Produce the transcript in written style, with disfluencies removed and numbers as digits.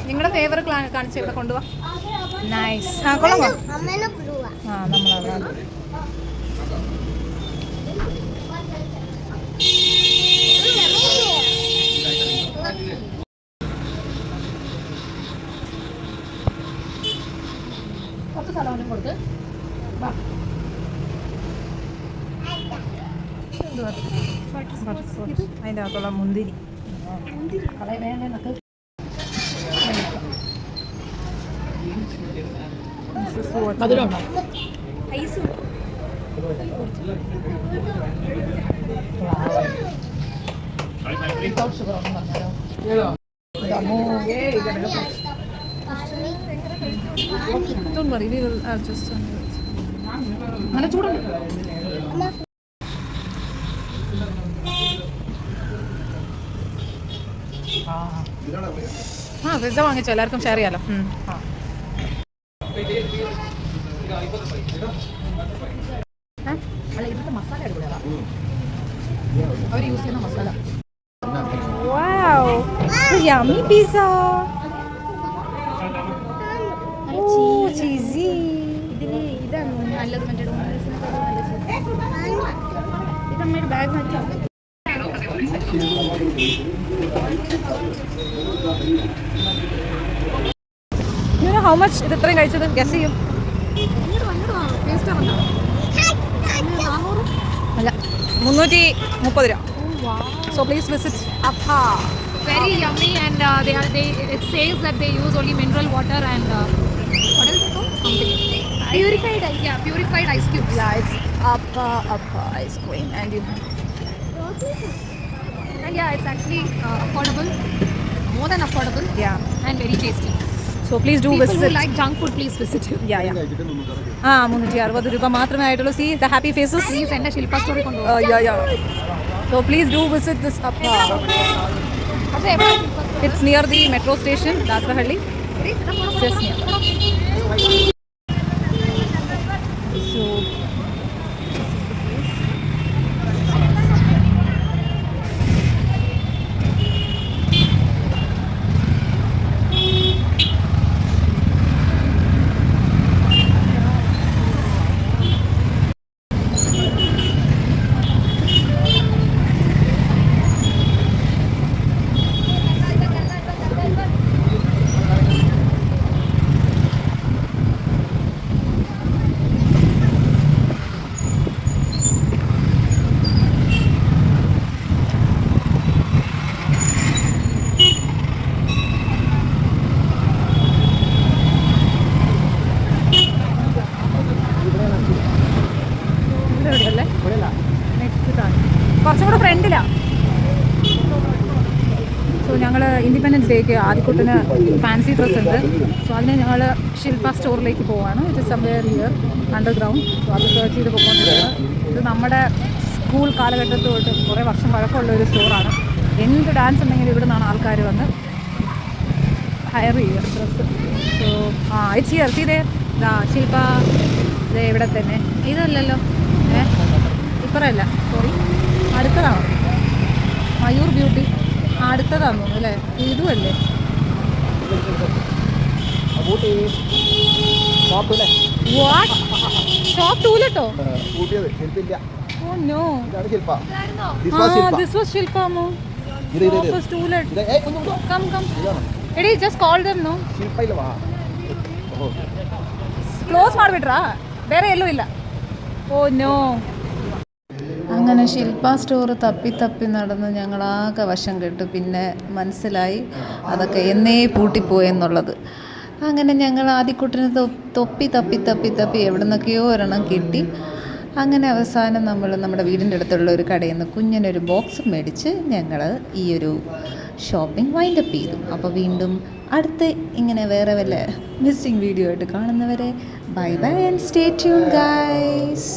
നിങ്ങളുടെ ഫേവർ കാണിച്ച് ഇവിടെ കൊണ്ടുപോവാ. നൈസ്. ആ കൊള്ളാമോ? ആ നമ്മളവിടെ കുറച്ച് സ്ഥലം കൊടുത്ത് അതിൻ്റെ അകത്തുള്ള മുന്തിരി കളയവേണ്ടൊക്കെ മധുരമുണ്ടോ? ഐസും Don't worry, we will adjust on it. നല്ല ചൂടുണ്ട്. ആ പിസ്സ വാങ്ങിച്ചോ, എല്ലാവർക്കും ഷെയർ ചെയ്യാലോ. അല്ല ഇവിടുത്തെ മസാല അടിപൊളിയാണ്, അവർ യൂസ് ചെയ്യുന്ന masala. Wow, yummy pizza. Oh, cheesy. ഇതിന് ഇതാണ് നല്ലത്, മറ്റേ ഇതമ്മയുടെ ബാഗ് മാറ്റാം. You know how much ഇത് ഇത്രയും കഴിച്ചത്? ഗസ് ചെയ്യും. അല്ല 330 രൂപ. So please visit Appa. Very yummy, and it says that they use only mineral water and what else it called? Something purified. Yeah, purified ice cubes. Yeah, it's Appa ice cream, and you. And yeah, it's actually affordable, more than affordable. Yeah, and very tasty. So please do People visit. People who like junk food, please visit. Yeah. 360 രൂപ മാത്രമേ ആയിട്ടുള്ളൂ. See the happy faces. Please send a Shilpa story. Yeah. So please do visit this Appa. It's near the metro station, Dasarahalli. Just near. So കുറച്ചും കൂടെ ഫ്രണ്ടിലാണ്. So ഞങ്ങൾ independence ഡേക്ക് ആദ്യക്കുട്ടന് fancy dress ഉണ്ട്. So അതിന് ഞങ്ങൾ ശില്പ സ്റ്റോറിലേക്ക് പോവാണ്. It is somewhere here underground. So അത് search ചെയ്ത് പോയിക്കൊണ്ടിരിക്കുന്നത്. ഇത് നമ്മുടെ സ്കൂൾ കാലഘട്ടത്തിൽ തൊട്ട് കുറേ വർഷം പഴക്കമുള്ള ഒരു സ്റ്റോറാണ്. എന്ത് ഡാൻസ് ഉണ്ടെങ്കിലും ഇവിടെ നിന്നാണ് ആൾക്കാർ വന്ന് ഹയർ ചെയ്യുക dress. So it's here. See ദേ ശില്പ ഇത് ഇവിടെ തന്നെ. ഇതല്ലല്ലോ, ഇപ്പറല്ല, സോറി, അടുത്തതാണോ? മയൂർ ബ്യൂട്ടി അടുത്തതാണെന്ന് തോന്നുന്നു അല്ലേ? ഇതുമല്ലേ? ഷോപ്പ് ടൂലട്ടോ? Oh no. This was Shilpa mo. Shop was toolet. Come. Eddie, just call them, no? Shilpa ilva. Close ಮಾಡ್ಬಿಟ್ರಾ? ಬೇರೆ ಎಲ್ಲೂ ಇಲ್ಲ. Oh no. അങ്ങനെ ശില്പ സ്റ്റോർ തപ്പി നടന്ന് ഞങ്ങളാകെ വശം കെട്ടു. പിന്നെ മനസ്സിലായി അതൊക്കെ എന്നേ പൂട്ടിപ്പോയെന്നുള്ളത്. അങ്ങനെ ഞങ്ങൾ ആദ്യക്കുട്ടിന് തപ്പി എവിടെ നിന്നൊക്കെയോ ഒരെണ്ണം കിട്ടി. അങ്ങനെ അവസാനം നമ്മൾ നമ്മുടെ വീടിൻ്റെ അടുത്തുള്ള ഒരു കടയിൽ നിന്ന് കുഞ്ഞിനൊരു ബോക്സ് മേടിച്ച് ഞങ്ങൾ ഈ ഒരു ഷോപ്പിംഗ് വൈൻഡപ്പ് ചെയ്തു. അപ്പോൾ വീണ്ടും അടുത്ത് ഇങ്ങനെ വേറെ വല്ല മിസ്സിങ് വീഡിയോ ആയിട്ട് കാണുന്നവരെ bye and stay tune guys.